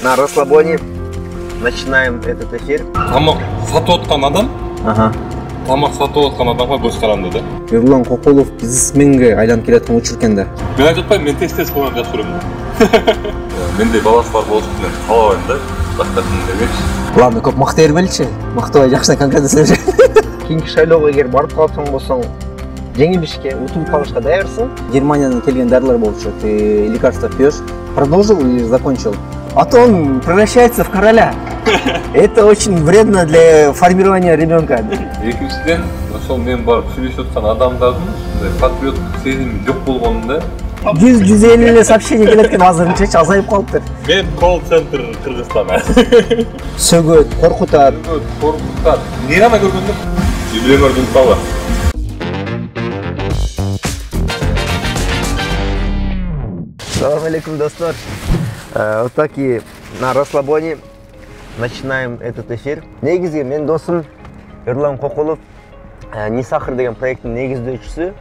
на расслабоне. Начинаем этот эфир. Тамақ сатып отқан адам, Ага. тамақ сатып отқан адамға көз қаранды да. Эрлан Кокулов бизнесменге айланып келаткан учур экен да. Мен айтып атпаймын, мен тез кылган жакшы көремүн. Менде баласы бар болуш менен каалабайм да. Бактатын демекчи. Ладно, көп мактай бербеличи. Мактабай жакшы конкретно сөйлөшө. Кийинки шайлоого эгер барып калсаң болсоң, жеңилишке, утулуп калышка даярсың. Германиядан келген дарылар болчу. Ты лекарства пьешь. Продолжил или закончил? А то он превращается в короля. Это очень вредно для формирования ребенка. Экинчиден, ошол мен барып сүйлөшүп аткан адамдардын патриоттук сезими жок болгонунда 100-150 эле сообщение келет экен азырынчачы азайып калыптыр. мен колл-центр Кыргызстан. Сөгөт, коркутат. Коркутат. Не гана көргөндүм? Юбилейный пала. Салам алейкум, достар. Вот так и на расслабоне начинаем этот эфир. Негизги мен досым Эрлан Кокулов, Не сахар деген проекттин негиздөөчүсү.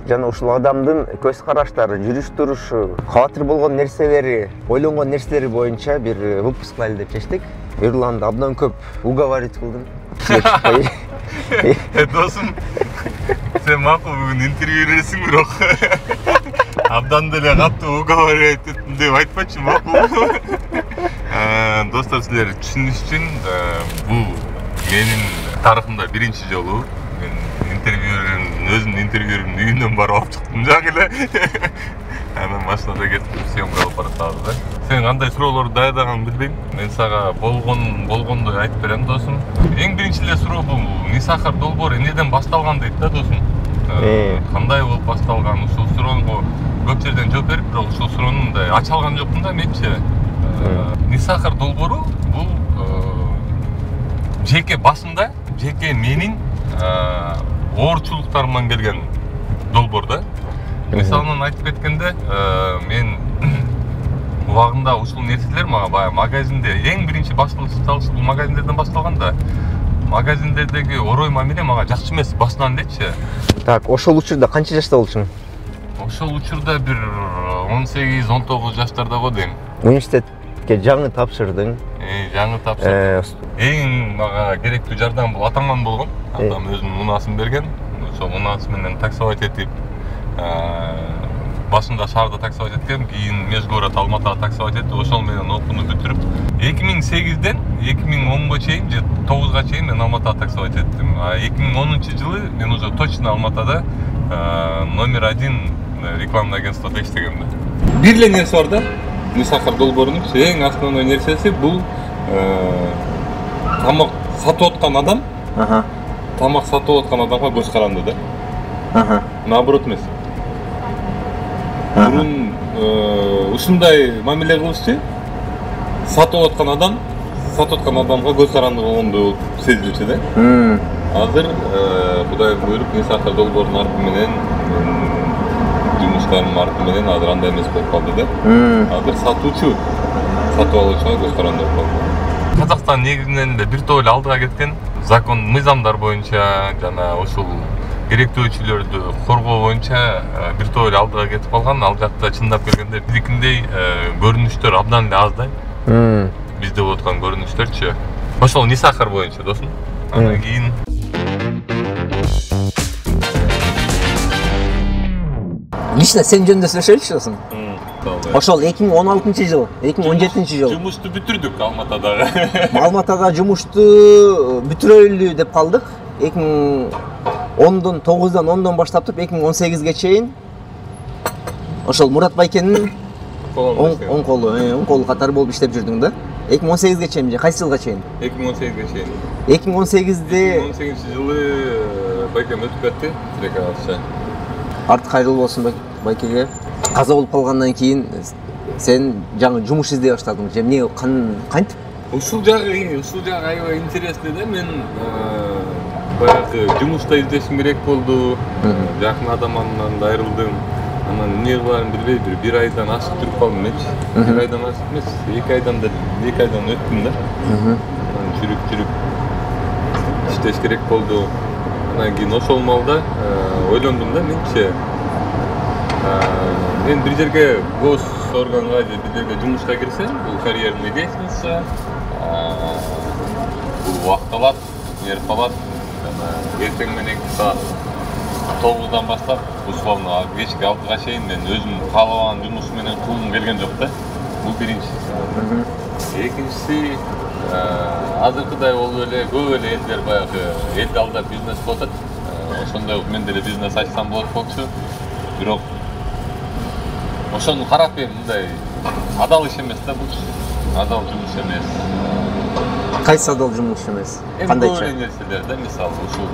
Жана ушул адамдын көз караштары, жүрүш турушу, катыр болгон нерселери, ойлонгон нерселери боюнча бир выпуск кылайлы деп чечтик. Эрланды абдан көп уговорить кылдым. Досым, сен макул бүгүн интервью бересиң бирок. Абдан деле катуу уговорить еттим деп айтпачы, макул. Достор, силер түшүнүш үчүн бул менин тарыхымда биринчи жолу мен өзүмдүн интервьюлөрүмдүн үйүнөн барып алып чыктым жак эле. Анан машинада кетип съемка алып баратабыз да. Сен кандай суроолорду даярдаганыңды билбейм. Мен сага болгондой айтып берем, досум. Эң биринчи эле суроо бул не сахар долбоору эмнеден башталган дейт да, досум. Кандай болуп башталган? Ушул суроого көп жерден жооп берип, бирок ушул суроону мындай ача алган жокмун да менчи. Не сахар долбоору бул жеке башымда, жеке менин оорчулуктарымдан келген долбоор да. Мисалынан айтып кеткенде, мен убагында ушул нерселер мага баягы магазинде эң биринчи башталышы бул магазиндерден башталган да. Магазиндердеги орой мамиле мага жакшы эмес башынан элечи. Так, ошол учурда канча жашта болчуң? Ошол учурда бир 18-19 жаштарда го дейм. Университетке жаңы тапшырдың. Жаңы тапшырдым. Эң мага керектүү жардам бул атаман болгон. Атам өзүнүн унаасын берген. Ошол унаасы менен таксовать этип, башында шаарда таксовать эткем, кийин межгород Алматыга таксовать этип, ошол менен окууну бүтүрүп, 2008ден 2010га чейин же 9га чейин мен Алматыга таксовать эттим. 2010-жылы мен уже точно Алматыда номер 1 рекламный агентствода иштегем да. Бир эле нерсе бар да. Не сахар долбоорунун эң основной нерсеси бул тамак сатып аткан адам, тамак сатып аткан адамга көз каранды да. Наоборот эмес. Мурун ушундай мамиле кылышчы, сатып аткан адамга көз каранды болгонду сезилчү да. Азыр Кудайым буйруп, не сахар долбоорунун арты менен жумуштарым арты менен азыр андай эмес болуп калды да. Азыр сатып алуучуга көз каранды болуп калды. Казакстан негизинен эле бир топ эле алдыга кеткен, закон, мыйзамдар боюнча жана ушул керектөөчүлөрдү коргоо боюнча бир топ эле алдыга кетип калган. Ал жакта чындап келгенде биздикиндей көрүнүштөр абдан эле аз да. Бизде болуп аткан көрүнүштөрчү. Ошол не сахар боюнча, досум. Андан кийин Лично сен жөнүндө сүйлөшөлүчү досум. Ошол 2016-жыл, 2017-жыл. Жумушту бүтүрдүк Алматадагы. Алматада жумушту бүтүрөлү деп калдык. 2010дон 9-дан баштап туруп 2018ге чейин ошол Мурат Байкенин оң колу катары болуп иштеп жүрдүң да. 2018ге чейин же кайсы жылга чейин? 2018ге чейин. 2018-жылы Байкем өтүп кетти, тирек алышча. Арты кайрылуу болсун Байкеге. Каза болуп калгандан кийин сен жаңы жумуш издей баштадың. Же эмне кантип? Ушул жагы аябай интересный да. Мен баягы жумушта издешим керек болду. Жакын адамымдан айрылдым. Анан эмне кыларын билбей бир айдан ашык туруп калдым менчи. Бир айдан ашык эмес, 2 айдан өттүм да. Анан жүрүп иштеш керек болду. Анан кийин ошол маалда ойлондум да менчи. Мен бир жерге көз органга же бирге жумушка кирсең, бул карьерный лестница, бул убакыт алат, нерв алат. Эртең менен саат 9-дан баштап, условно кечки 6-га чейин мен өзүм каалабаган жумуш менен кылгым келген жок да. Бул биринчи. Экинчиси, азыркыдай болуп эле көп эле элдер баягы эл алдап бизнес кылып атат. Ошондой мен деле бизнес ачсам болот болчу. Бирок ошону карап мындай адал иш эмес да бул. Адал жумуш эмес. Кайсы адал жумуш эмес? Кандайча? Көп нерселер да, мисалы ушул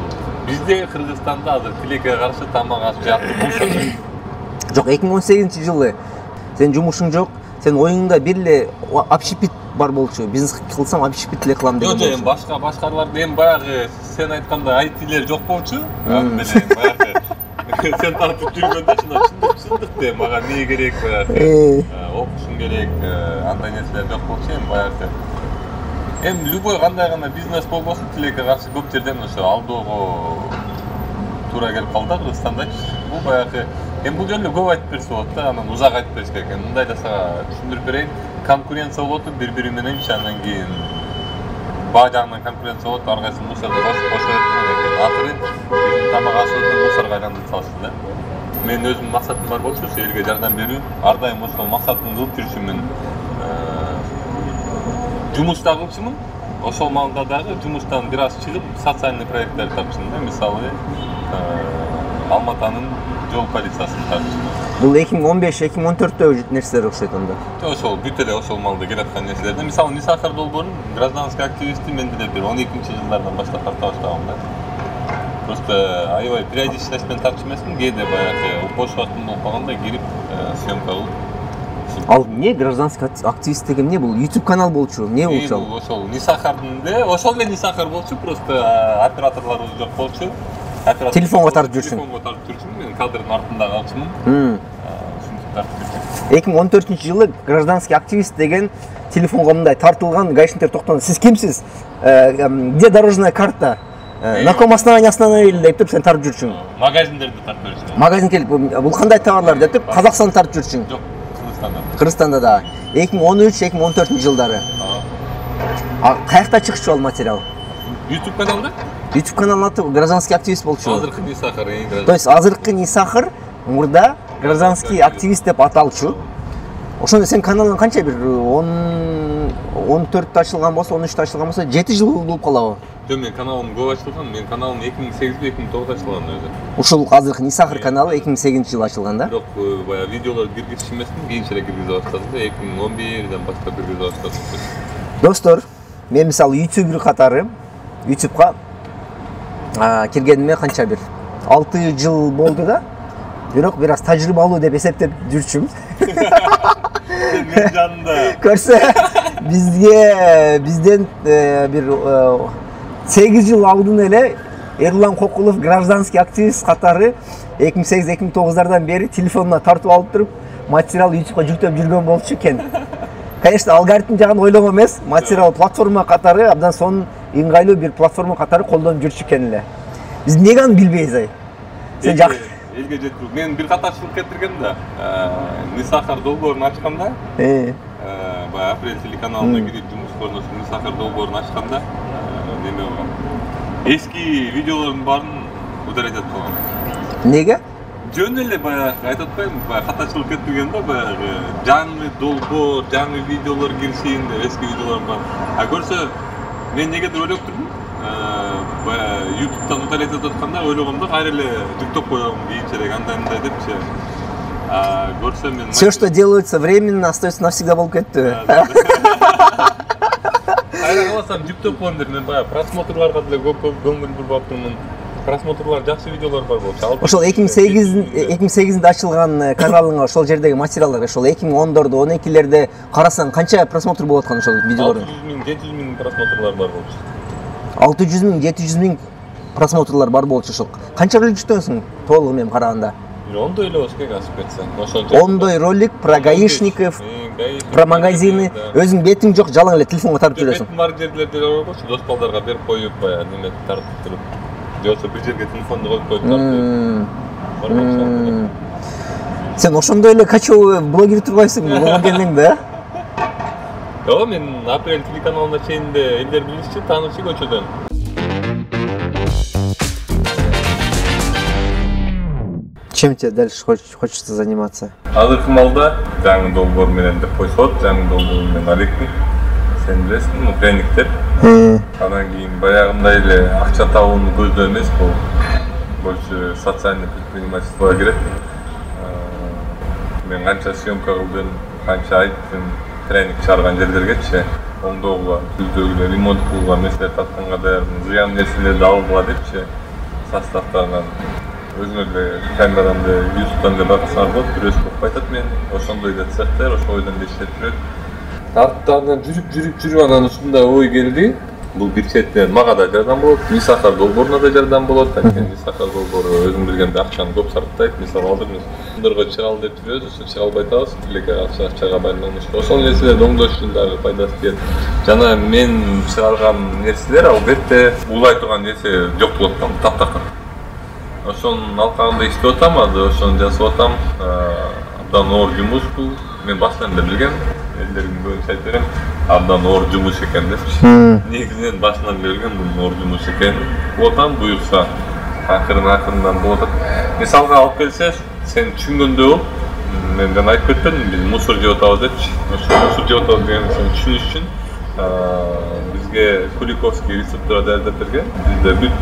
бизде Кыргызстанда азыр тилекке каршы тамак аш жаатып. Жок, 2018-жылы сен жумушуң жок, сен оюңда бир эле общепит бар болчу. Бизнес кылсам общепит эле кылам деген болчу. Жок, башкалар эми баягы сен айткандай айтилер жок болчу. Менен баягы сен тартып жүргөндө чындык де мага эмне керек баягы. Окушуң керек, андай нерселер жок болчу, эми баягы. Эми любой кандай гана бизнес болбосун тилекке каршы көп жерден ошо алдоого туура келип калды да Кыргызстандачы. Бул баягы эми бул жөнүндө көп айтып берсе болот да, анан узак айтып бериш керек. Мындай да сага түшүндүрүп берейин. Конкуренция болот, бири-бири менен андан кийин баа жагынан конкуренция болот, ар кайсы мусорду кошуп андан кийин акыры биздин тамак ашуубузду мусорго айландырып салышты да. Менин өзүмдүн максатым бар болчу, ошо элге жардам берүү. Ар дайым ошол максатымды кылып жүрчүмүн. Жумуш да кылчумун. Ошол маалда дагы жумуштан бир аз чыгып, социальный проекттер тапчумун да. Мисалы, Алматанын жол полициясын тартчумун. Бул 2015-2014-тө нерселер окшойт анда. Ошол бүт эле ошол маалда келаткан нерселер. Мисалы, Нисахар долбоорун гражданский активисти мен деле бир 12-жылдардан баштап тарта баштагам да. Просто аябай периодичность менен тартчу эмесмин, кээде баягы бош убактым болуп калганда кирип съемка кылып. Ал эмне гражданский активист деген эмне бул? YouTube канал болчу, эмне болчу ал? Ошол Нисахардын ошол эле Нисахар болчу, просто операторлорубуз жок болчу. Телефонго тартып жүрчүң. Телефонго тартып жүрчүмүн, мен кадрдын артында калчумун. Ушинтип тартып жүрчүм. 2014-жылы гражданский активист деген телефонго мындай тартылган, гаишниктер токтону. Сиз кимсиз? Где дорожная карта? На каком основании остановили деп туруп сен тартып жүрчүң. Магазиндерди тартып жүрчүм. Магазин келип, бул кандай товарлар деп туруп Казакстанды тартып жүрчүң. Жок, Кыргызстанда да. 2013-2014-жылдары. Каякта чыкчу ал материал? YouTube каналда? YouTube каналдын аты гражданский активист болчу. Азыркы Нисахар. То есть азыркы Нисахар мурда гражданский активист деп аталчу. Ошондо сен каналың канча бир 14 ачылган болсо, 13 ачылган болсо 7 жыл болуп калабы? Жок, мен каналым көп ачылган. Мен каналым 2008-2009 ачылган өзү. Ушул азыркы Нисахар каналы 2008-жылы ачылган да? Бирок баягы видеолор киргизиш эмесмин, кийинчерээк киргизе баштадым да, 2011-ден баштап киргизе баштадым. Достор, мен мисалы ютубер катары YouTube'га киргениме канча бир 6 жыл болду да. Бирок бир аз тажрыйбалуу деп эсептеп жүрчүм. Мен жанында. Көрсө, бизден бир 8 жыл алдын эле Эрлан Кокулов гражданский активист катары 2008-2009-дардан бери телефонуна тартып алып туруп материал YouTube'га жүктөп жүргөн болчу экен. Конечно, алгоритм жагын ойлогон эмес, материал платформа катары абдан сонун ыңгайлуу бир платформа катары колдонуп жүрчү экен эле. Биз эмнеге аны билбейбиз ай? Сен жакшы элге жеткирип, мен бир катарчылык кетиргем да. Нисахар долбоорун ачканда, баягы Апрель телеканалына кирип жумуш көрүнөсү Нисахар долбоорун ачканда, неме болгон. Эски видеолордун баарын удалять этип койгон. Эмнеге? Жөн эле баягы айтып атпаймынбы, баягы катачылык кетпеген да, баягы жаңы долбоор, жаңы видеолор кирсин деп эски видеолордун бар. Көрсө, мен негедир ойлоп турдум. Баягы YouTube'дан удалять этип атканда ойлогом да, кайра эле жүктөп коем кийинчерээк андай депчи. Көрсө мен Всё, что делается временно, остается навсегда болуп кетти. Кайра каласам жүктөп коем деп мен баягы просмотрларга деле көп көңүл буруп аптырмын. Просмотрлар жакшы видеолор бар болчу. Ошол 2008-де ачылган каналыңа ошол жердеги материалдар, ошол 2010-дордо, 12-лерде карасаң канча просмотр болуп аткан ошол видеолордун? 600 000 просмотрлар бар болчу. 600 000, 700 000 просмотрлар бар болчу ошол. Канча ролик жүктөнсүң толугу менен караганда? Ондой эле болсо керек асып кетсе. Ондой ролик про гаишников, про магазины. Өзүң бетиң жок, жалаң эле телефонго тартып жүрөсүң. Бетим бар жерлерде болчу, дос балдарга берип коюп, баягы неме тартып туруп. Жоксо бир жерге телефонду коюп Сен ошондой эле качуу блогер турбайсың болгон кендиң да? Жок, мен Апрель телеканалына чейин де элдер билишчи, таанычы көчөдөн. Чем тебе дальше хочется заниматься? Азыркы маалда жаңы долбоор менен деп койсот, жаңы долбоор менен Олегтин, сен билесиң, пряниктер. Анан кийин баягындай эле акча табууну көздөө эмес, бул больше социальный предпринимательствого кирет. Мен канча съемка кылдым, канча айттым, пряник чыгарган жерлергечи, оңдогула, түздөгүлө ремонт кылууга, нерселер татканга даярмын, зыян нерселерди алгыла депчи, составтарынан өзүм эле камерамды ютубтан эле байкасаңар болот, бирөөсү болуп айтат мен, ошондой эле цехтер, ошол ойдон эле иштеп жүрөт. Арттарынан жүрүп анан ушундай ой келди. Бул бир четинен мага да жардам болот, Мисахар долбооруна да жардам болот. Анткени Мисахар долбоору өзүң билгендей акчаны көп сарптайт. Мисалы алдырмыз, мындырга чыгалы деп жүрөбүз, ошо чыга албай атабыз. Тилекке акчага байланыштуу. Ошол нерселерди оңдош үчүн дагы пайдасы тиет. Жана мен чыгарган нерселер албетте улай турган нерсе жок болуп атам, таптакыр. Ошонун алкагында иштеп атам, азыр ошону жасап атам. Абдан оор жумуш бул. Мен баштан эле билгем. Элдердин көбүнчө айтып берем, абдан оор жумуш экен депчи. Негизинен башынан билген бул оор жумуш экен. Отам буюрса, акырын-акырындан болот. Мисалга алып келсе, сен түшүнгөндөй болуп, мен жана айтып кетпедим, биз мусор жеп атабыз депчи. Ошо мусор жеп атабыз дегенди сен түшүнүш үчүн бизге Куликовский рецептура даярдап берген. Бизде бүт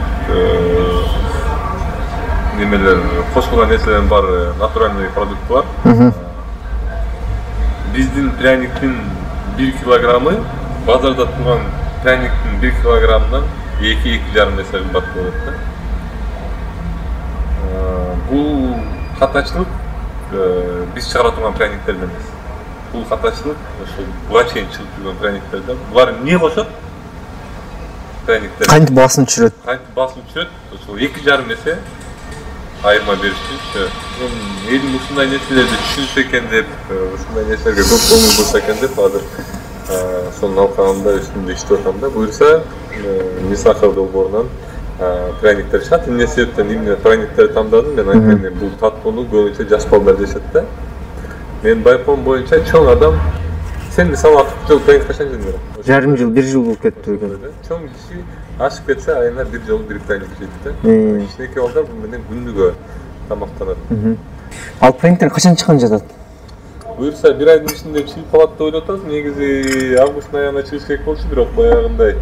немелер, кошулган нерселердин баары натуральный продукттар. Биздин пряниктин 1 килограммы базарда турган пряниктин 1 килограммдан 2-2,5 эсе кымбат болот да. Бул катачылык биз чыгара турган пряниктерден эмес. Бул катачылык ошол буга чейин чыгып жүргөн пряниктерден. Булар эмне кошот? Пряниктер Кантип басын түшүрөт? Кантип басын түшүрөт? Ошол 2,5 эсе айырма бериш үчүн элим ушундай нерселерди түшүнсө экен деп, ушундай нерселерге көп көңүл бурса экен деп азыр ошонун алкагында үстүндө иштеп атам да. Буюрса Мисахар долбоорунан пряниктер чыгат. Эмне себептен эмне пряниктерди тандадым? Мен айткан бул таттууну көбүнчө жаш балдар жешет да. Мен байкоом боюнча чоң адам, сен мисалы акыркы жолу пряник качан жедиң? Жарым жыл, 1 жыл болуп кетти экен. Чоң киши ашып кетсе айына 1 жолу 1 пряник жейт да. Кичинекей балдар бул менен күнүгө тамактанат. Ал пряниктер качан чыккан жатат? Буюрса 1 айдын ичинде чыгып калат деп ойлоп атабыз. Негизи августтун аягына чыгыш керек болчу, бирок баягындай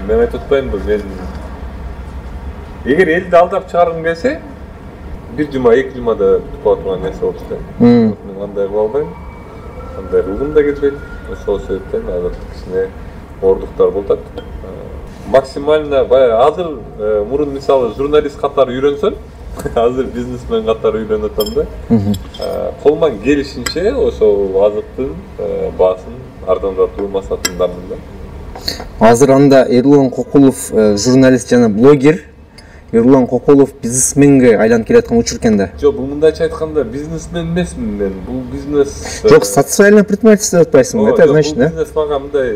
мен айтып атпаймынбы, мен эгер элди алдап чыгаргым келсе 1 жума, 2 жумада бүтүп кала турган нерсе болчу да. Мен андай кыла албайм, андай кылгым да келбейт. Ошол себептен азыр кичине оордуктар болуп атат. Максимально баягы азыр мурун мисалы журналист катары үйрөнсөм, азыр бизнесмен катары үйрөнүп атам да. Колуман келишинче ошол азыктын баасын арзандатуу максатындамын да. Азыр анда Эрлан Кокулов журналист жана блогер, Эрлан Кокулов бизнесменге айланып келаткан учур экен да. Жок, бул мындайча айтканда бизнесмен эмесмин мен. Бул бизнес Жок, социальное предпринимательство деп атпайсыңбы? Это значит, да? Бизнес мага мындай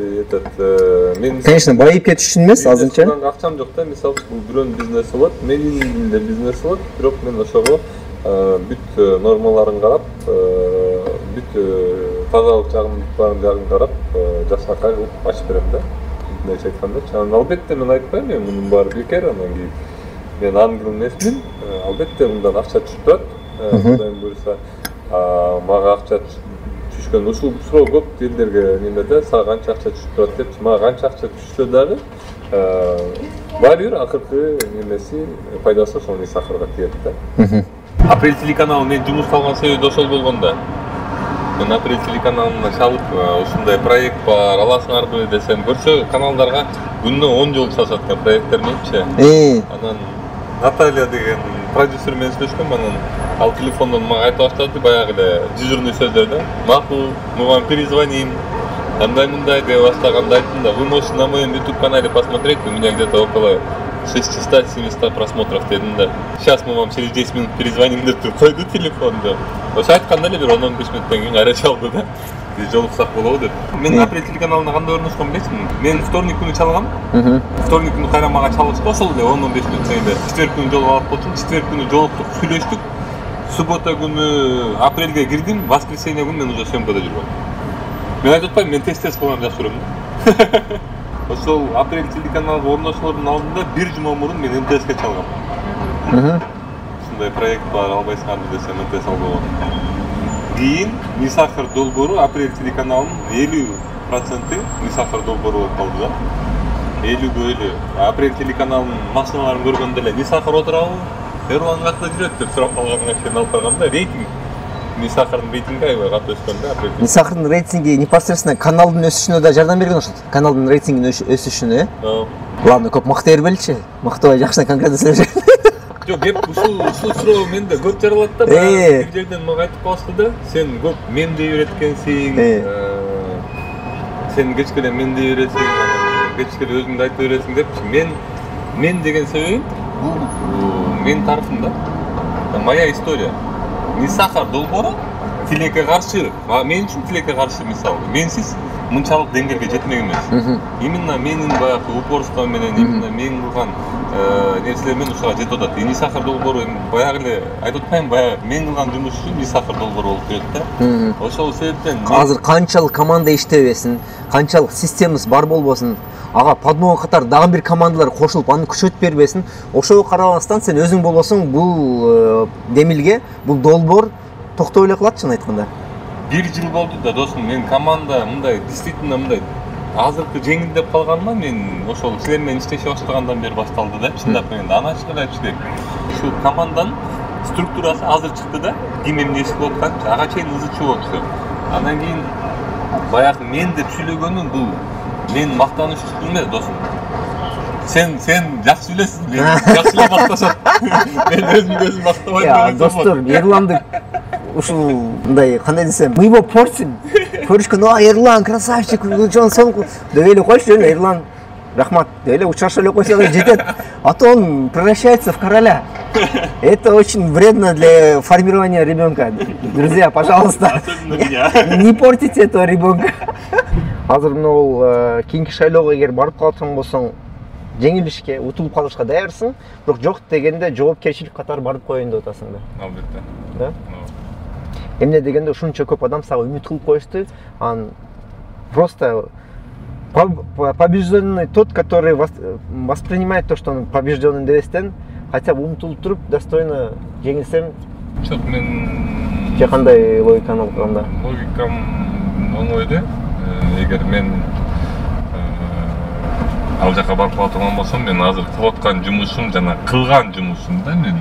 мен Конечно, байып кетиш үчүн эмес, азырынча. Акчам жок да, мисалы бул бирөөнүн бизнеси болот, менин да бизнеси болот, бирок мен ошого бүт нормаларын карап, бүт тазалык жагын карап, жакшынакай кылып ачып берем да. Мындайча айтканда, албетте мен айтпайм, мунун баары бекер, анан кийин мен ангел эмесмин, албетте мындан акча түшүп турат. Кудайым буйрса, мага акча түшкөн ушул суроо көп элдерге немеде, сага канча акча түшүп турат деп, мага канча акча түшсө дагы баары бир акыркы немеси пайдасы ошол Мисахарга тиет да. Апрель телеканалы мен жумуш алган себеби ошол болгон да. Мен Апрель телеканалына чалып, ушундай проект бар, аласыңарбы десем, көрсө каналдарга күнүнө 10 жолу чалышат экен проекттер менчи. Анан Наталья деген продюсер менен сүйлөшкөм, анан ал телефондон мага айтып баштады баягы эле дежурный сөздөрдөн. Макул, мы вам перезвоним. Андай-мындай деп баштаганда айттым да, вы можете на моем YouTube канале посмотреть, у меня где-то около 600-700 просмотров дедим да. Сейчас мы вам через 10 минут перезвоним деп койду телефонду. Ошо айтканда эле бир 10-15 мүнөттөн кийин кайра чалды да. Биз жолуксак болобу деп. Мен Апрель телеканалына кандай орношком билесиңби? Мен вторник күнү чалгам. Вторник күнү кайра мага чалышты ошол эле 10-15 мүнөт кийин. Четверг күнү жолугуп алып болчум. Четверг күнү жолуктук, сүйлөштүк. суббота күнү апрелге кирдим, воскресенье күнү мен уже съемкада жүргөм. Мен айтып атпайм, мен тез кылган жакшы көрөм да. Ошол апрель телеканалга орношоордун алдында бир жума мурун мен МТСке чалгам. Ушундай проект бар, албайсыңарбы десем МТС албаган. Кийин Мисахар долбоору апрель телеканалынын 50% Мисахар долбоору болуп калды да. 50 апрель телеканалынын машиналарын көргөндө эле Мисахар отурабы? Эрлан катта жүрөт деп сурап калганга чейин алып барганда рейтинг Мисахардын рейтинги аябай катуу өскөн да апрель. Мисахардын рейтинги непосредственно каналдын өсүшүнө да жардам берген окшойт. Каналдын рейтингинин өсүшүнө. Ладно, көп мактай бербеличи. Мактабай жакшыдан конкретно сөйлөшөт. Жок, кеп ушул суроо менде көп жаралат да. Бир жерден мага айтып калышты да, сен көп мен дей берет экенсиң. Сен кечкеле мен дей бересиң, кечкеле өзүңдү айтып бересиң депчи. Мен деген себебим бул мен тарыхымда. Моя история. Мисахар долбоору тилекке каршы, мен үчүн тилекке каршы мисалы. Менсиз мынчалык деңгээлге жетмек эмес. Именно менин баягы упорством менен, именно мен кылган нерселер менен ушуга жетип атат. Мисахар долбоору баягы эле айтып атпайм, баягы мен кылган жумуш үчүн Мисахар долбоору болуп келет да. Ошол себептен азыр канчалык команда иштебесин, канчалык системасы бар болбосун, ага подмога катары дагы бир командалар кошулуп аны күчөтүп бербесин, ошого карабастан сен өзүң болбосуң бул демилге, бул долбоор токтой эле кылат чын айтканда. 1 жыл болду да досум, мен команда мындай действительно мындай азыркы жеңилдеп калганма, мен ошол силер менен иштеше баштагандан бери башталды да. Чындап менен аначка да иштеп. Ушу команданын структурасы азыр чыкты да. Ким эмне иш кылып аткан, ага чейин ызычуу болуп все. Андан кийин баягы мен деп сүйлөгөнүм бул мен мактаныш үчүн эмес, досум. Сен жакшы билесиң, мен жакшы эле макташат. Мен өзүм мактабайм. Достор, Эрланды ушундай кандай десем, мы его портим. Көрүшкөн, Эрлан красавчик, жон сон деп эле койчу, Эрлан рахмат деп эле учаша эле койсо жетет. А то он превращается в короля. Это очень вредно для формирования ребенка. Друзья, пожалуйста, не портите этого ребенка. Азыр мына кийинки шайлоого эгер барып калсаң болсоң, жеңилишке, утулуп калышка даярсың, бирок жок дегенде жоопкерчилик катары барып коеюн деп атасың да. Албетте. Да? Эмне дегенде ушунча көп адам сага үмүт кылып коюшту, анан просто побежденный тот, который воспринимает то, что он побежденный дебестен, хотя бы умтулуп туруп достойно жеңилсем. Жок, мен же кандай логиканы алып калганда? Логикам оңой. Эгер мен ал жака барып кала турган болсом, мен азыр кылып аткан жумушум жана кылган жумушумда мен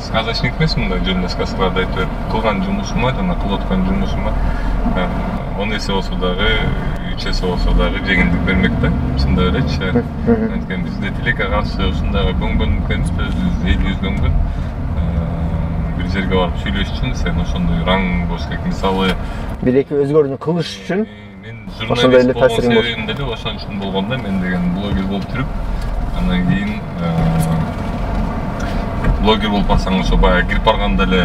сказочник эмесмин да, жөнүндө сказкаларды айтып берип, кылган жумушума жана кылып аткан жумушума 10 эсе болсо дагы, 3 эсе болсо дагы жеңилдик бермек да, чындап элечи. Анткени бизде тилекке каршы ушундайга көнгөн экенбиз, 50 көнгөн. Бир жерге барып сүйлөш үчүн сен ошондой раң болуш керек. Мисалы, бир-эки өзгөрүүнү кылыш үчүн мен журналист болгон себебим деле ошон үчүн болгондо, мен деген блогер болуп жүрүп, андан кийин блогер болуп барсаң ошо баягы кирип барганда эле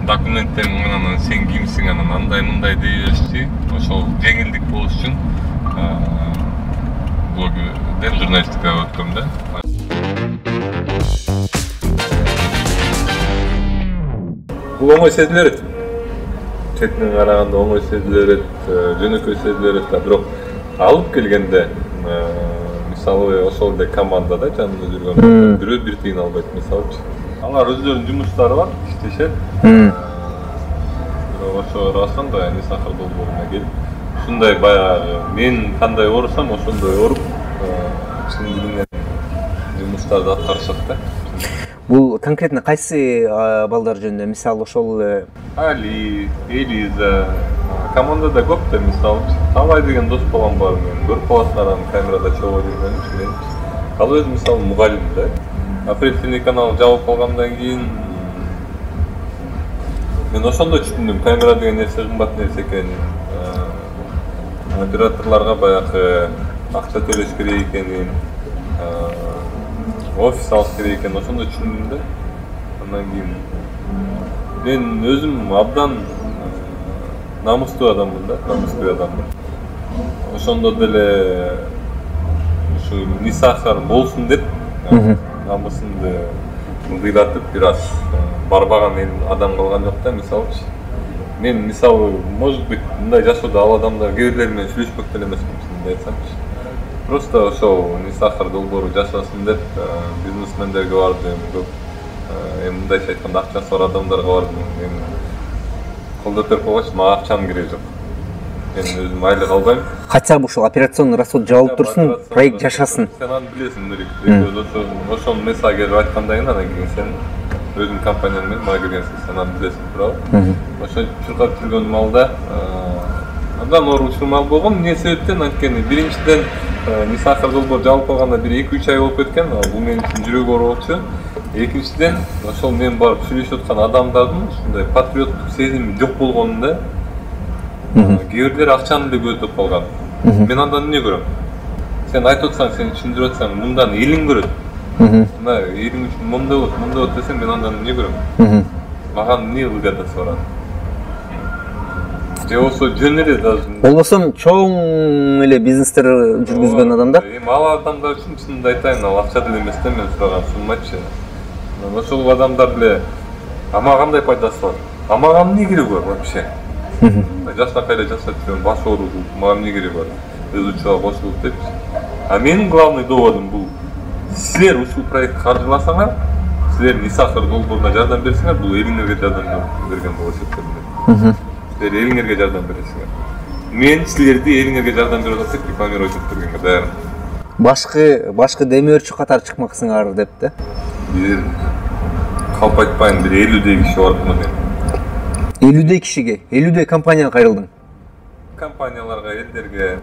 документтериң менен сен кимсиң, анан андай-мындай дей беришти. Ошол жеңилдик болуш үчүн блогерден журналистикага өткөм да. Бул оңой сезиле берет. Четинен караганда оңой сезиле берет, жөнөкөй сезиле берет, бирок алып келгенде мисалы ошол эле командада жанында жүргөн бирөө бир тыйын албайт, мисалычы. Алар өздөрүнүн жумуштары бар, иштешет. Бирок ошо ыргасаң да Мисахар долбооруна келип, ушундай баягы мен кандай оорусам ошондой ооруп, чын дилинен жумуштарды аткарышат да. Бул конкретно кайсы балдар жөнүндө? Мисалы ошол Али, Элиза, командада көп да, мисалы Талай деген дос болгон бар, мен көрүп каласыңар анын камерада чогуу жүргөнүн үчүн. Ал өзү мисалы мугалим да. Апрель телеканалы жабылып калгандан кийин мен ошондо түшүндүм, камера деген нерсе кымбат нерсе экенин. Операторлорго баягы акча төлөш керек экенин, офис алыш керек экенин ошондо түшүндүм да. Андан кийин мен өзүм абдан намыстуу адаммын да, намыстуу адаммын. Ошондо деле ушу Мисахар болсун деп намысымды ылдыйлатып бир аз барбаган адам калган жок да. Мисалычы мен мисалы может быть мындай жашоодо ал адамдар кээ бирлери менен сүйлөшпөк деле эмесмин, чынын айтсамчы. Просто ошол Нисахар долбоору жашасын деп бизнесмендерге бардым, көп мындайча айтканда акчасы бар адамдарга бардым. Мен колдоп берип койгоч, мага акчанын кереги жок. Мен өзүм айлык албайм. Хотя бы ушул операционный расход жабылып турсун, проект жашасын. Сен аны билесиң, Нурик. Ошону месага келип айткандан кийин анан кийин сен өзүң компанияң менен мага келгенсиң, сен аны билесиң, туурабы? Ошо чуркап жүргөн маалда андан оор учурмал болгон. Эмне себептен? Анткени биринчиден Нисахар долбоор жабылып калганда бир 2-3 ай болуп кеткен. Бул менин үчүн жүрөк оор болчу. Экинчиден, ошол мен барып сүйлөшүп аткан адамдардын ушундай патриоттук сезими жок болгонунда кээ бирлери акчаны эле көздөп калган. Мен андан эмне көрөм? Сен айтып атсаң, сен түшүндүрүп атсаң, мындан элиң көрөт. Мына элиң үчүн момда болот десең, мен андан эмне көрөм? Мага эмне выгодасы бар анын? Же болсо жөн эле даже. Болбосо чоң эле бизнестер жүргүзгөн адамдар. Ал адамдар үчүн чынымды айтайын, ал акча деле эмес да мен сураган суммачы. Ошол адамдар эле ама кандай пайдасы бар? Мага эмне кереги бар вообще? Жашнакай эле жашап жүрөм, баш оору, мага эмне кереги бар? Өз учуга кошулуп депчи. А менин главный доводум бул: силер ушул проектти каржыласаңар, силер Нисахар долбооруна жардам берсеңер, бул элиңерге жардам берген болот эсептелинет. Силер элиңерге жардам бересиңер. Мен силерди элиңерге жардам берип атып рекламировать этип бергенге даярмын. Башкы демөөрчү катары чыкмаксыңар деп да. Бир калп айтпайын, бир 50 киши бардым мен. 50 кишиге, 50 компанияга кайрылдың. Компанияларга, элдерге.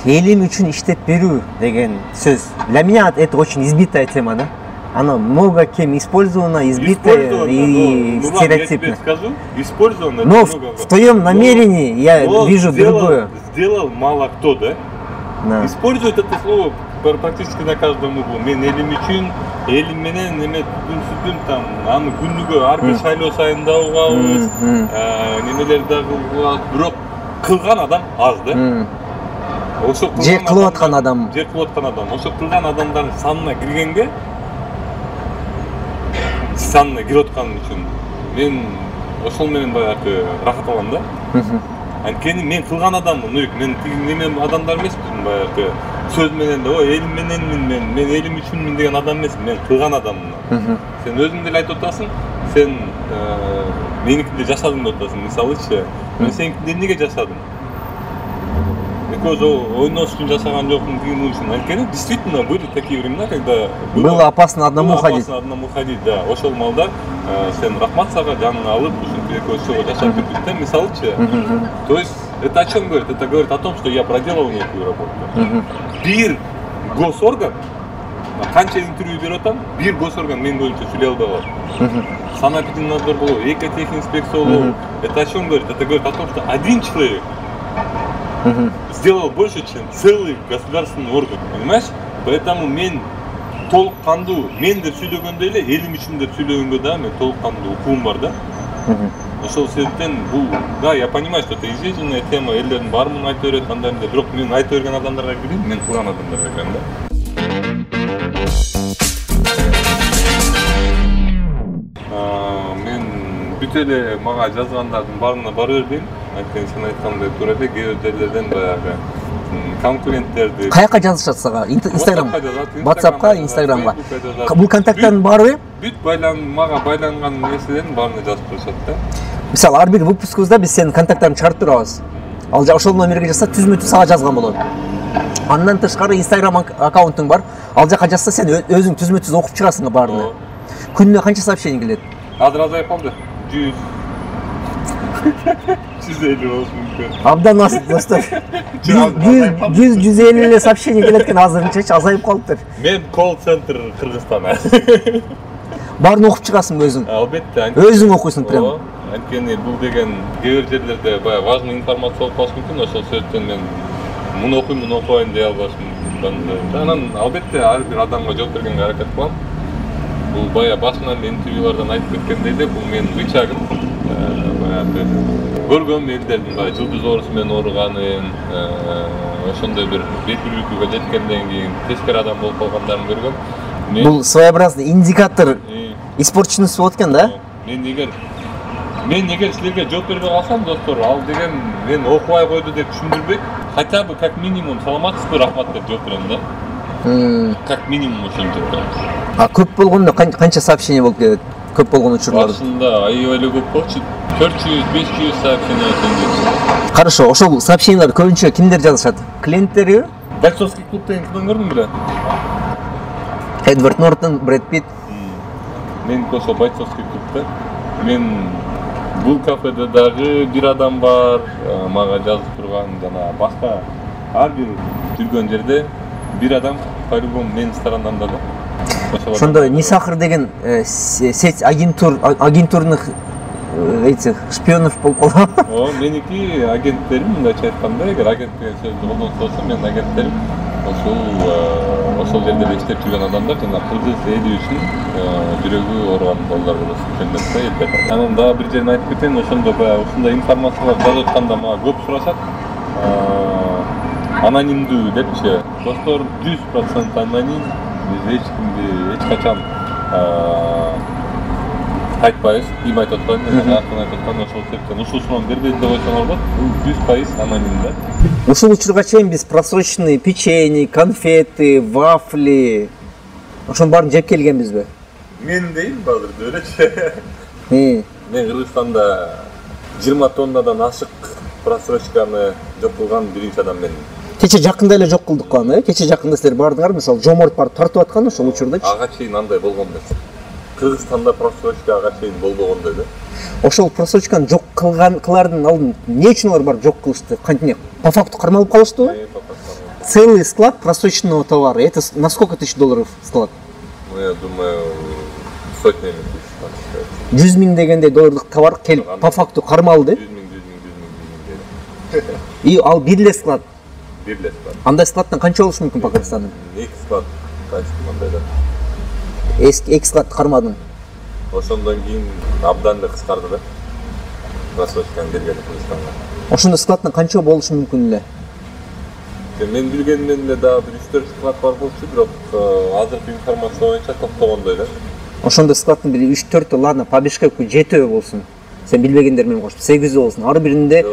Элим үчүн иштеп берүү деген сөз. Для меня это очень избитая тема, да? Она много кем использована, избитая и стереотипная. Я тебе скажу, использована. Но в твоем намерении я вижу другое. Сделал мало кто, да? Да. Использует это слово практически на каждом углу. Мен элим үчүн, элим менен неме түгүн там, аны күндүгө ар бир шайлоо сайында угабыз, немелер дагы угабыз, бирок кылган адам аз, да? Ошо же кылып аткан адам. Ошо кылган адамдардын санына киргенге, санына кирип аткан үчүн мен ошол менен баягы рахат алам да. Анткени мен кылган адаммын, мен тиги неме адамдар эмесмин, баягы сөз менен да, элим мененмин мен элим үчүнмүн деген адам эмесмин, мен кылган адаммын. Сен өзүң деле айтып атасың, сен меникинде жашадың деп атасың, мисалычы, мен сеникинде эмнеге жашадым? Экөөбүз ойнош үчүн жашаган жокмун деген үчүн. Анткени действительно были такие времена, когда было опасно одному ходить. Да. Ошол маалда сен рахмат сага жаныңа алып, ушинтип экөөбүз жашап кеттик да, мисалычы. То есть это о чем говорит? Это говорит о том, что я проделал некую работу. Бир госорган, канча интервью берип атам, бир госорган мен боюнча сүйлөй албай калат. Санэпидемнадзор болобу, экотехинспекция болобу. Это о чем говорит? Это говорит о том, что один человек сделал больше, чем целый государственный орган, понимаешь? Поэтому мен толук кандуу, мен деп сүйлөгөндө эле элим үчүн деп сүйлөгөнгө да мен толук кандуу укугум бар да. Ошол себептен бул, да, я понимаю, что это известная тема, элдердин баарымын айта берет, андай эмне, бирок мен айта берген адамдарга кирейин, мен кылган адамдарга кирем да. Мен бүт эле мага жазгандардын баарына бара бербейм. Анткени сен айткандай туура эле, кээ бир жерлерден баягы конкуренттерди. Каяка жазышат сага? Инстаграмга, WhatsAppка, Инстаграмга. Бул контакттардын баары бүт мага байланган нерселердин баарына жазып турушат да. Мисалы, ар бир выпускубузда биз сенин контакттарыңды чыгарып турабыз. Ал ошол номерге жазса, түзмө-түз сага жазган болот. Андан тышкары Инстаграм аккаунтуң бар. Ал жака жазса, сен өзүң түзмө-түз окуп чыгасың баарына. Күнүнө канча сообщение келет? Азыр азайып калды. 100. 150 болушу мүмкүн. Абдан аз, достор. 100-150 эле сообщение келет экен азырынчачы, азайып калыптыр. Мен колл-центр Кыргызстан. Баарын окуп чыгасың өзүң? Албетте. Өзүң окуйсуң прям. Анткени бул деген кээ бир жерлерде бая важный информация болуп калышы мүмкүн, ошол себептен мен муну окуйм, муну окубайм дей албашмын. Анан албетте ар бир адамга жооп бергенге аракет кылам. Бул бая башынан эле интервьюлардан айтып кеткендей эле, бул менин рычагым. Баягы көргөм элдердин баягы жылдыз оорусу менен ооруганын, ошондой бир бет бүрүлүүгө жеткенден кийин тескери адам болуп калгандарын көргөм. Бул своеобразный индикатор спортчунуз болуп экен да. Мен эгер силерге жооп бербей калсам, достор, ал деген мен окубай койду деп түшүндүрбөйт. Хотя бы как минимум саламатсызбы, рахмат деп жооп берем да. Как минимум ошону жооп берем. А көп болгондо канча сообщение болуп келет? Көп болгон учурлар. Башында аябай эле көп болчу. 400-500 сообщение келди. Хорошо, ошол сообщениялар көбүнчө кимдер жазышат? Клиенттерби? Бойцовский клуб деген кинону көрдүң беле? Эдвард Нортон, Брэд Питт. Мен ошо бойцовский клубда. Мен бул кафеде дагы бир адам бар, мага жазып турган жана башка ар бир жүргөн жерде бир адам по-любому менин сторонамда да. Ошондо Нисахар деген сеть агентурных этих шпионов болуп калган. Меники агенттерим, мындайча айтканда, эгер агент деген сөздү колдонсо болсо, менин агенттерим ошол жерде иштеп жүргөн адамдар жана кыргыз эли үчүн жүрөгү ооруган балдар болуп келет да элдер. Анан дагы бир жерин айтып кетейин, ошондо баягы ушундай информациялар жазып атканда мага көп сурашат. Анонимдүү депчи. Достор, 100% аноним. Биз эч кимди эч качан айтпайбыз, ким айтып аткан, акын айтып аткан, ошол себептен ушул суроону бербейт деп койсоңор болот. Бул 100% аноним да. Ушул учурга чейин биз просроченный печенье, конфеты, вафли ошонун баарын жеп келгенбизби? Мен дейм базыр элечи. Мен Кыргызстанда 20 тоннадан ашык просрочканы жок кылган биринчи адам мен. Кече жакында эле жок кылдык аны, кече жакында силер бардыңар, мисалы Жоморт барып тартып аткан ошол учурдачы. Ага чейин андай болгон эмес. Кыргызстанда просрочка ага чейин болбогондой да. Ошол просрочканы жок кылардын алдын эмне үчүн алар барып жок кылышты? Кантип? По факту кармалып калыштыбы? Целый склад просроченного товара. Это на сколько тысяч долларов склад? Ну, я думаю, сотнями тысяч. 100 миң дегендей долларлык товар келип по факту кармалды. 100 миң. И ал бир эле склад. Бир эле склад. Андай складтан канча болушу мүмкүн по Кыргызстанда? 2 склад. Кайсы мындай да. Эки склад кармадың. Ошондон кийин абдан эле кыскарды да. Просрочканы бергени Кыргызстанга. Ошондо складтан канча болушу мүмкүн эле? Мен билгенимден эле дагы 3-4 склад бар болчу, бирок азыркы информация боюнча токтогондой да. Ошондо складтын бир 3-4 ладно, по Бишкекке 7 болсун. Сен билбегендер менен кошуп 8 болсун. Ар биринде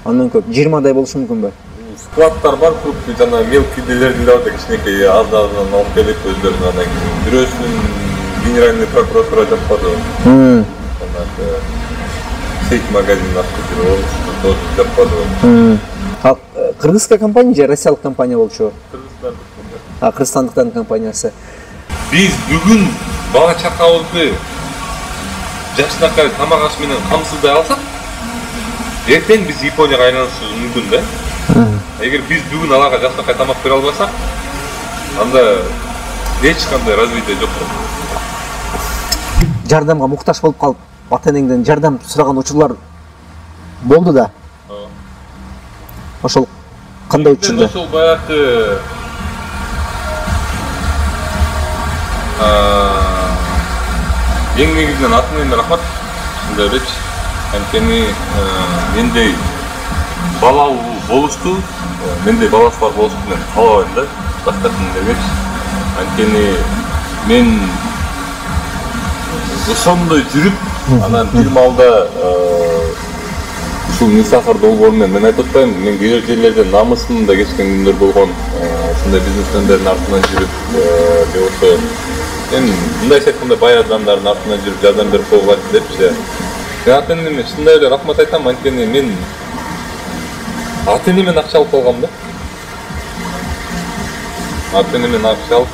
андан көп 20дай болушу мүмкүнбү? Складтар бар, крупный жана мелкийлердин эле бар, кичинекей аз-азынан алып келип өздөрүнүн анан кийин бирөөсүнүн генеральный прокуратура жаппады. Анан сеть магазин ачып жүрүп, тоже жаппады. Кыргызская компания же россиялык компания болчу? Кыргызстандык. Кыргызстандыктардын компаниясы. Биз бүгүн бала чакабызды жашынакай тамак аш менен камсыздай алсак, эртең биз Японияга айланышыбыз мүмкүн да. Эгер биз бүгүн аларга жашынакай тамак бере албасак, анда эч кандай развитие жок болот. Жардамга муктаж болуп калып, ата-энеңден жардам сураган учурлар болду да. Ошол кандай учурда? Ошол баягы эң негизинен ата-энеме рахмат. Ушундай элечи. Анткени мендей балалуу болушту, мендей баласы бар болушту мен каалабайм да, башка тилдергечи. Анткени мен ошондой жүрүп, анан бир маалда ушул Нисахар долбоору менен мен айтып атпайм, мен кээ бир жерлерде намысымда кечкен күндөр болгон, ушундай бизнесмендердин артынан жүрүп, же болбосо мен мындайча айтканда бай адамдардын артынан жүрүп жардам берип койгула депчи. Мен ата-энеме чындап эле рахмат айтам, анткени мен ата-энемен акча алып калгам да. Ата-энемен акча алып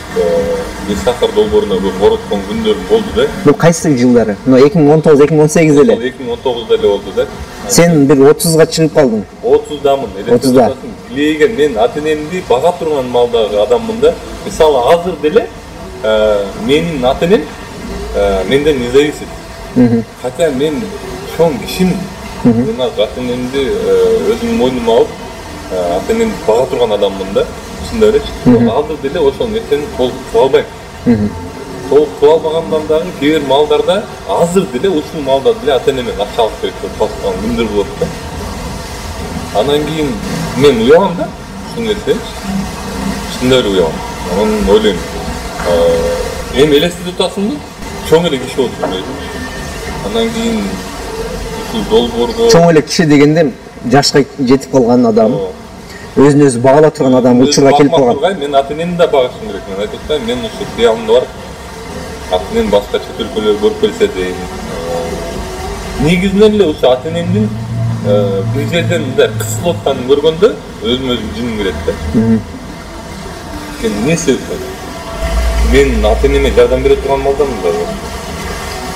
Нисахар долбооруна көп ороткон күндөрүм болду да. Бул кайсы жылдары? 2019-2018 эле. 2019да эле болду да. Сен бир 30га чыгып калдың. 30дамын. 30да. Билеген мен ата-энемди бага турган маалдагы адаммын да. Мисалы азыр деле менин ата-энем менден независит. Хотя мен чоң кишимин. Мен ата-энемди өзүмдүн мойнума алып, ата-энемди бага турган адаммын да. Ушундай элечи. Азыр деле ошону эртең толук кыла албайм. Толук кыла албагандан дагы кээ бир маалдарда азыр деле ушул маалда деле ата-энемен акча алып керек деп баскан күндөр болот да. Анан кийин мен уягам да, ушул нерсечи. Ушундай эле уягам. Анан ойлойм, эми элестетип атасыңбы? чоң эле киши болуп турбайбы. Андан кийин ушул долбоорго Чоң эле киши дегенде жашка жетип калган адам, өзүн өзү багала турган адам учурга келип калган. Мен ата-энемди да багышым керек. Мен айтып атпаймынбы, мен ушу кыялымда бар. Ата-энем башка чет өлкөлөргө көрүп келсе дейм. Негизинен эле ушу ата-энемдин бир жерден мындай кысылып атканын көргөндө өзүм жыным келет да. Эмне себептен? Мен ата-энеме жардам бере турган балдамын да.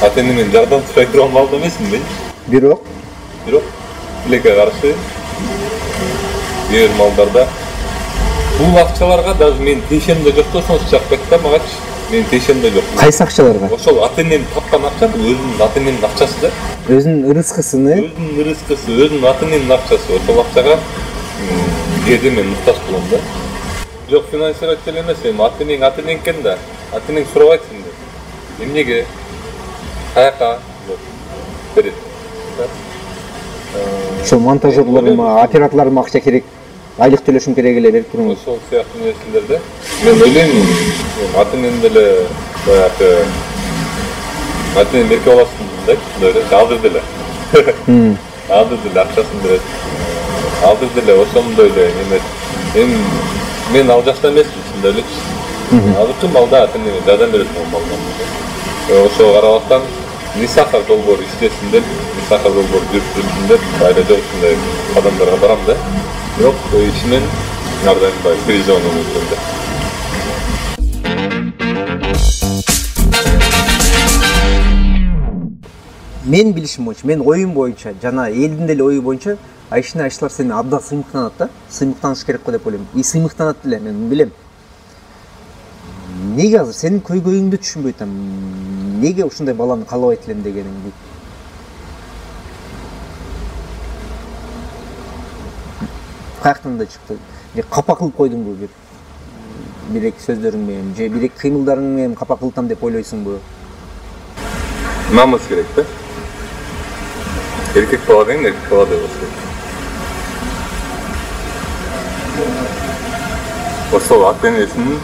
Ата-энемен жардам сурай турган балда эмесмин. Бирок тилекке каршы бир малдарда бул акчаларга даже мен тиешемде жок болсоң чакпайт да магачы. Мен тиешемде жок. Кайсы акчаларга? Ошол ата-энем тапкан акча бул өзүнүн ата-энемдин акчасы да. Өзүнүн ырыскысыны, өзүнүн ата-энемдин акчасы. Ошол акчага кээде мен муктаж болом да. Жок, финансировать деле эмес, эми ата-энең экен да. Ата-энең сурабайт сенде. Эмнеге? Каяка? Берет. ошол монтажерлорго, операторлорго акча керек, айлык төлөшүм керек эле берип туруңуз. Ошол сыяктуу нерселерде мен билем, ата-энем деле баягы ата-энем берке аласың да, азыр деле. Азыр деле акчасын берет. Азыр деле ошондой эле эме. Мен ал жакта эмесмин, чында элечи. Азыркы балда ата-энеме жардам берет балдар. Ошого карабастан Нисахар долбоор иштесин деп, Нисахар долбоор жүрүп деп, айда жок ушундай адамдарга барам да. Бирок ичимен ар дайым баягы переживание болуп жүрөм да. Мен билишим боюнча, мен оюм боюнча, жана элдин деле ою боюнча, Айшина Айшалар сени абдан сыймыктанат да. Сыймыктаныш керек го деп ойлойм. И сыймыктанат деле, мен билем. Неге азыр сенин көйгөйүңдү түшүнбөй атам? Неге ушундай баланы каалабайт элем дегениңди? Каяктан да чыкты? Же капа кылып койдуңбу бир эки сөздөрүң менен, же бир эки кыймылдарың менен капа кылтам деп ойлойсуңбу? Намыс керек да. Эркек бала деген эркек бала деп болсо керек. Ошол ата-энесинин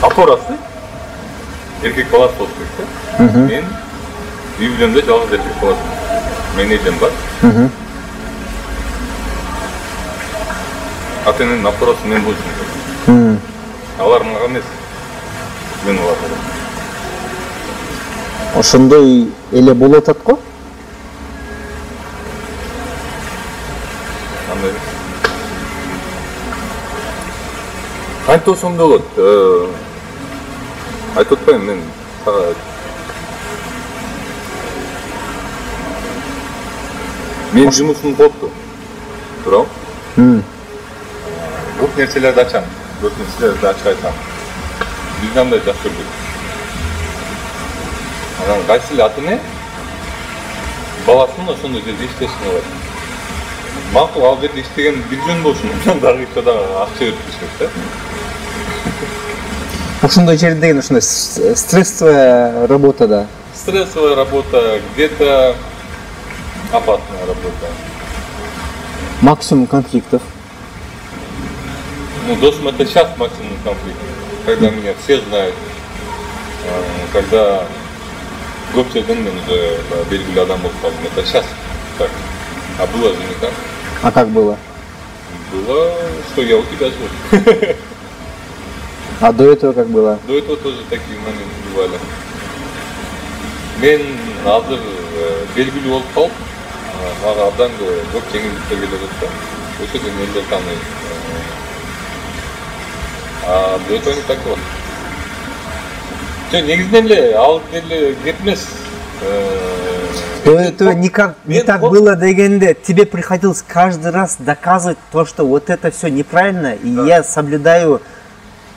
апорасы эркек баласы болуп керек да. Мен үй бүлөмдө жалгыз эркек баласымын. Менин эжем бар. Ата-эненин апорасы мен болушум керек. Алар мага эмес. Мен аларга. Ошондой эле болуп атат го? Андай. Кантип ошондой болот? Айтып атпайм мен сага. Мен жумушум болупту. Туурабы? Көп нерселерди ачам. Көп нерселерди ачып айтам. Биз андай жакшы көрдүк. Анан кайсы эле ата-эне баласын ошондой жерде иштешин каалайт. Макул, ал жерде иштеген бир жөн болушун, анан дагы иште дагы акча берип иштешет да. Ошондой жерде деген ошондой стрессовая работа да. Стрессовая работа, где-то опасная работа. Максимум конфликтов. Ну, досым это сейчас максимум конфликт. Когда меня все знают, когда көп жерден мен уже белгилүү адам болуп калдым. Это сейчас так. А было же не так. А как было? Было, что я у тебя живу. А до этого как было? До этого тоже такие моменты бывали. Мен азыр белгилүү болуп калып, мага абдан көп жеңилдиктер келе жатты. Ошо жерден элдер тааныйт. А до этого не так было. Негизинен эле ал деле кеп эмес. До этого не так было дегенде, тебе приходилось каждый раз доказывать то, что вот это все неправильно, и я соблюдаю,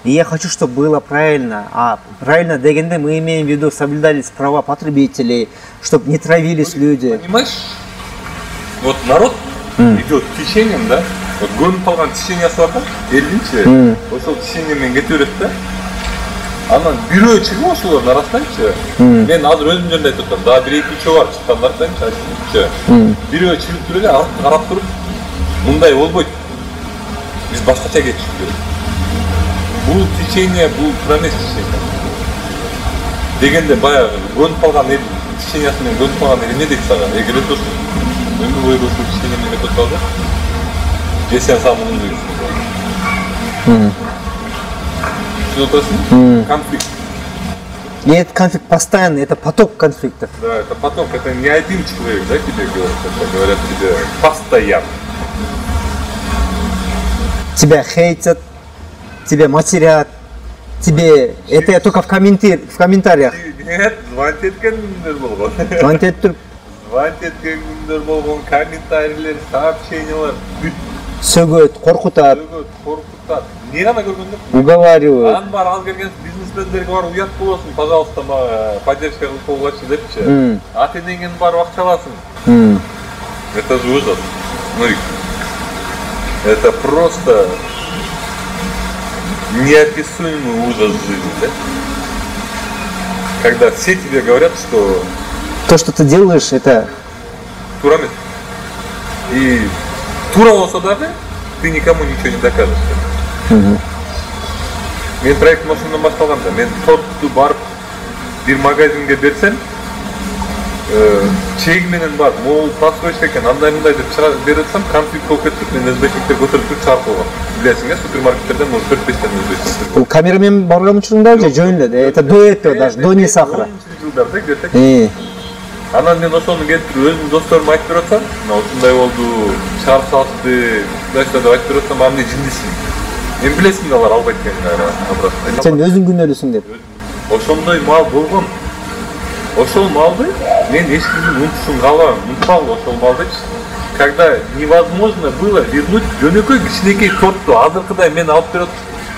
и я хочу, чтобы было правильно. А правильно дегенде мы имеем в виду, соблюдались права потребителей, чтобы не травились люди. Понимаешь, вот народ идет течением, да? Вот көрүнүп калган течениясы бар да, элдинчи. Ошол течение менен кете берет да. Анан бирөө чыгып ошолордун арасынанчы. Мен азыр өзүм жөнүндө айтып атам. Дагы бир эки үчөө бар чыккандарчы айтчы. Бирөө чыгып туруп эле карап туруп, мындай болбойт. Биз башкача кетишибиз керек. бул течение, бул туура эмес течение дегенде баягы көнүп калган эл течениясы менен көнүп калган эл эмне дейт сага? Эгер ошо өмүр бою ушул течение менен өтүп калды, же сен самоунуйсуң. Түсүнүп атасың? Конфликт. И этот конфликт постоянный, это поток конфликтов. Да, это поток, это не один человек, да, тебе говорят, это говорят тебе постоянно. Тебя хейтят, тебя матерят, тебе... Это я только в комментариях. Нет, звонить эткен күндөр болгон. Звонить этип Звонить эткен күндөр болгон, комментарийлер, сообщениялар, бүт сөгөт, коркутат, коркутат. Не гана көргөндөр? уговаривают. Анын бар ал келген бизнесмендерге бар уят болосуң, пожалуйста, мага поддержка кылып койгучу депчи. Ата-энеңден барып акча аласың. Это же ужас. Смотри. Это просто неописуемый ужас жизни, да? Когда все тебе говорят, что То, что ты делаешь, это... тура эмес. И тура болсо дагы ты никому ничего не докажешь. Мен проект машинадан башталганда, мен торту барып бир магазинге берсем, чеги менен барып, могул просрочка экен, андай мындай деп чыгарып берип атсам, конфликт болуп кетип, мен СБшниктер көтөрүп туруп чыгарып койгон. Билесиң, супермаркеттерден может 4-5 СБшниктер. Бул камерамен барган учуруңда же жөн эле? Это до этого даже, до не сахара. Жылдарда где-то. Анан мен ошону келтирип өзүмдүн досторума айтып берип атсам, мына ушундай болду, чыгарып салышты, мындайча деп айтып берип атсам, аны жиндисиң. Мен билесиң да алар албайт экенин. Сен өзүң күнөөлүүсүң деп. Ошондой мал болгон. Ошол малды мен эч кимдин унутушун каалабам, унутпагыла ошол малдычы. Когда невозможно было вернуть жөнөкөй кичинекей торту, азыркыдай мен алып берип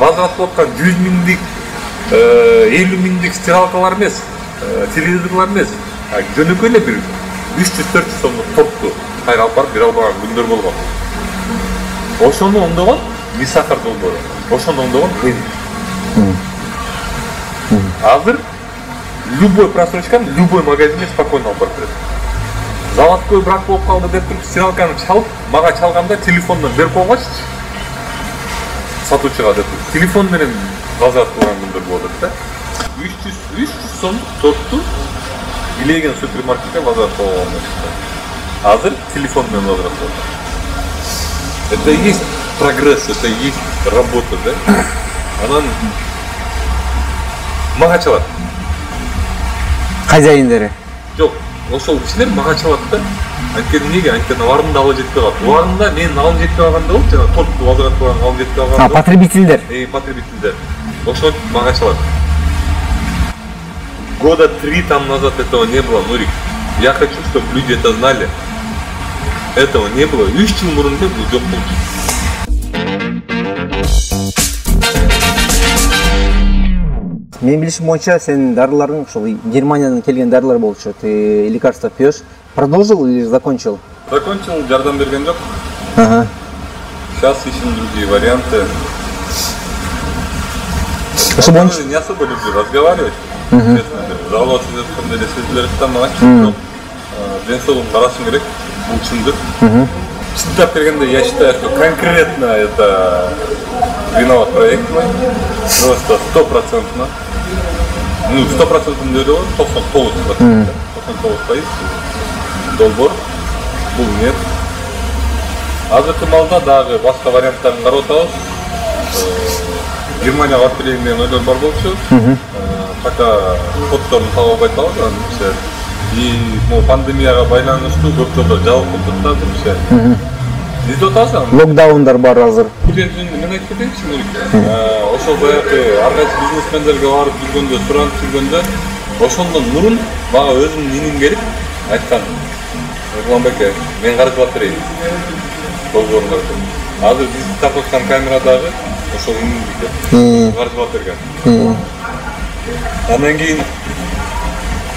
возврат аткан 100 миңдик, 50 миңдик стиралкалар эмес, телевизорлор эмес, жөнөкөй эле бир 300-400 сомдук торту кайра алып барып бере албаган күндөр болгон. Ошону оңдогон Мисахар долбоору. Ошону оңдогон мен. Азыр любой просрочканы любой магазинге спокойно алып барып берет. Заводской брак болуп калды деп туруп стиралканы чалып, мага чалганда телефондон берип койгоччу. Сатуучуга деп телефон менен возврат кылган күндөр болот да. 300 сом торту илеген супермаркетте возврат кылган. Азыр телефон менен возврат кылган. Это и есть прогресс, это и есть работа, да? Анан мага чалат. Хозяиндери. Жок, ошол кишилер мага чалат да. Анткени эмнеге? Анткени алардын алы жетпей калат. Убагында менин алым жетпей калганда болуп, жана торту возврат кылган алым жетпей калганда. Потребительдер. Потребительдер. Ошол мага чалат. Года 3 там назад этого не было, Нурик. Я хочу, чтобы люди это знали. Этого не было. 3 жыл мурун бул жок болчу. Мен билишим боюнча сенин дарыларың ушул Германиядан келген дарылар болчу. Ты лекарства пьешь. Продолжил или закончил? Закончил, жардам берген жок. Ага. Сейчас ищем другие варианты. Не особо люблю разговаривать. Честно, жаловаться жаткандай эле сөздөр айтсам ачык. Ден соолугун карашым керек. Бул чындык. Чындап келгенде я считаю, что конкретно это виноват проект мой. Просто 100%. Ну, 100% не говорю, 99%. 99% долбор. Бул нет. Азыркы малда дагы башка варианттарын карап атабыз. Германияга барып келейин деген ойлор бар болчу. Пока фотторун таба албай атабыз. И пандемияга байланыштуу көп жолдор жабык болуп жатат. Издеп атасың? Локдаундар бар азыр. Мен айтып кетейинчи, Нурик. Ошол баягы ар кайсы бизнесмендерге барып жүргөндө, суранып жүргөндө, ошондон мурун мага өзүмдүн иним келип айткан. Эрланбеке, мен каржылап берейин. Долбооруңарды. Азыр биз тартып аткан камерадагы ошол иним каржылап берген. Андан кийин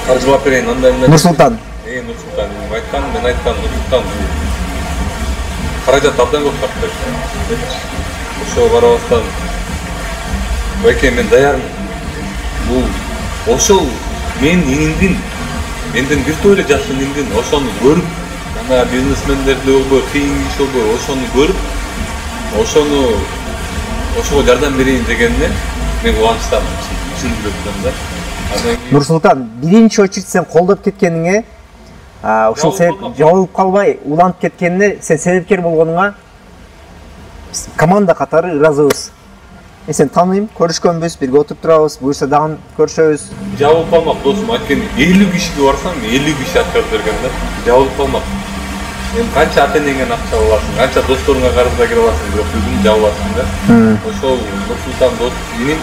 каржылап берейин, андай эмне. Нурсултан. Нурсултан айткан, мен айткан, Нурсултан каражат абдан көп тартты. Ошого карабастан, байке мен даярмын. Бул ошол менин инимдин, менден бир топ эле жаш инимдин ошону көрүп, жана бизнесмендерди болбой, кыйын иш болбой, ошону көрүп, ошону ошого жардам берейин дегенине мен кубанычтамын, чын жүрөктөн да. Нурсултан, биринчи очередь сен колдоп кеткениңе, ушул себеп жабылып калбай уланып кеткенине сен себепкер болгонуңа команда катары ыраазыбыз. Мен сени тааныйм, көрүшкөнбүз, бирге отуруп турабыз, буюрса дагы көрүшөбүз. Жабылып калмак досум, анткени 50 кишиге барсам, 50 киши отказ берген да. Жабылып калмак. Эми канча ата-энеңден акча аласың, канча досторуңа карызга кире аласың, бирок өзүң жабыласың да. Ошол Нурсултан дос менин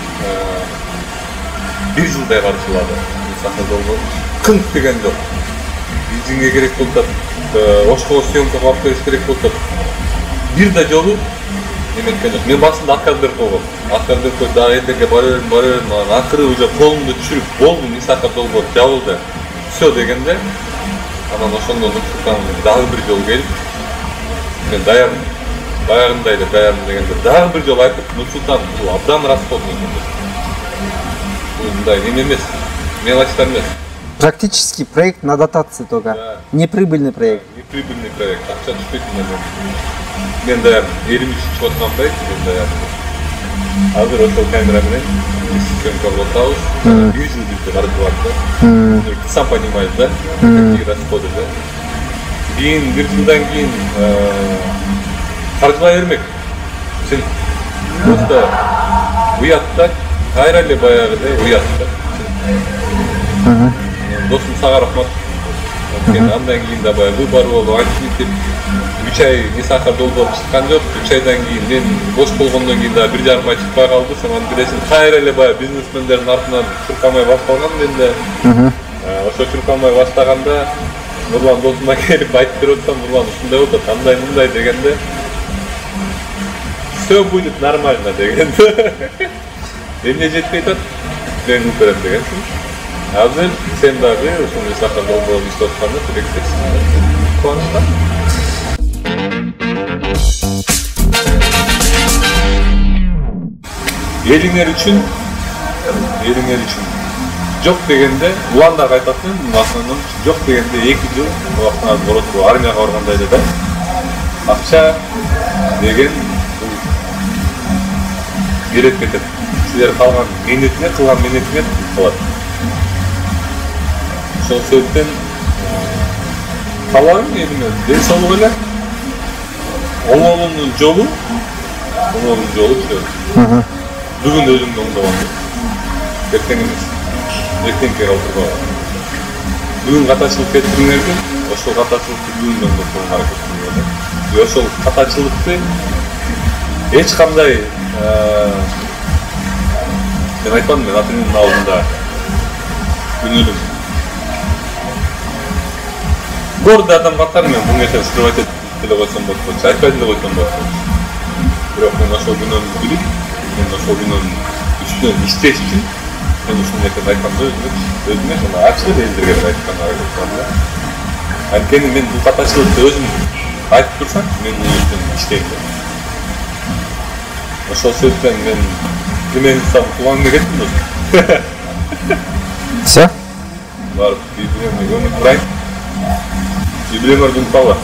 1 жылдай каршылады. Сахна долго кынк деген жок. Изинге керек болуп атат, Ошко съемкага барып келиш керек болуп атат. Бир да жолу неметкен жок. Мен башында отказ берип койгом. Отказ берип коюп, дагы эртеңге бара берем, акыры уже колумду түшүрүп, болду, Исака долбоор жабылды. Всё дегенде, анан ошондо Нурсултан дагы бир жолу келип, мен даярмын. Баягындай эле даярмын дегенде, дагы бир жолу айтып, Нурсултан бул абдан расходный. Мындай неме эмес, мелочтар эмес. Практически проект на дотации только. Да. Неприбыльный проект. Неприбыльный проект. Акча түшпөйтүн эле. Мен даярмын. 23 чыгып аткан проект, мен даярмын. Азыр ошол камера менен съемка кылып атабыз. 1 жыл бизде каржылап да. Ты сам понимаешь, да? Какие расходы, да? Кийин 1 жылдан кийин каржылай бермек. Сен просто уят да, кайра эле баягыдай уят да. Досум сага рахмат. Андан кийин да баягы выбор болду, антип 3 ай Исака долбооп чыккан жок. 3 айдан кийин мен бош болгондон кийин да 1,5 ай чыкпай калды. Сен аны билесиң, кайра эле баягы бизнесмендердин артынан чуркамай башталган менде. Ошо чуркамай баштаганда Нурлан досума келип айтып берип атсам, Нурлан ушундай болуп атат, андай мындай дегенде всё будет нормально дегенде. Эмне жетпей атат? Мен кылып берем дегенсиң. Азыр сен дагы ушул Исака долбоор иштеп атканда тилектесиң. Кубанычтамын. Элиңер үчүн жок дегенде уландар кайтатын, основном жок дегенде 2 жыл убактыңыз болот, армияга барганда эле да. Акча деген берип кетет. Силер калган менетине, кылган менетине калат. Ошол себептен калабым элиме ден соолук эле. Оңолуунун жолу чөй. Бүгүн өзүмдү оңдобом. Эртең эмес. Эртеңки калтырбаган. Бүгүн катачылык кетириңерди, ошол катачылыкты бүгүн оңдоп аракет кылган. Ошол катачылыкты эч кандай мен айтпадым, мен ата-энемдин алдында күнөөлүм. Гордый адам катары мен бул нерсени скрывать этип эле койсом болот болчу, айтпай эле койсом болот болчу. Бирок мен ошол күнөөнү билип, мен ошол күнөөнүн үстүнөн иштеш үчүн мен ушул нерсени айтканда өзүмө жана ачык эле элдерге айткан аракет кылдым. Анткени мен бул катачылыкты өзүм айтып турсам, мен бул үстүнөн иштейм. Ошол себептен мен Кеменстан тууганга кеттим досум. Всё? Барып, бийлемге көмүп турайын. Бийлемердин тала.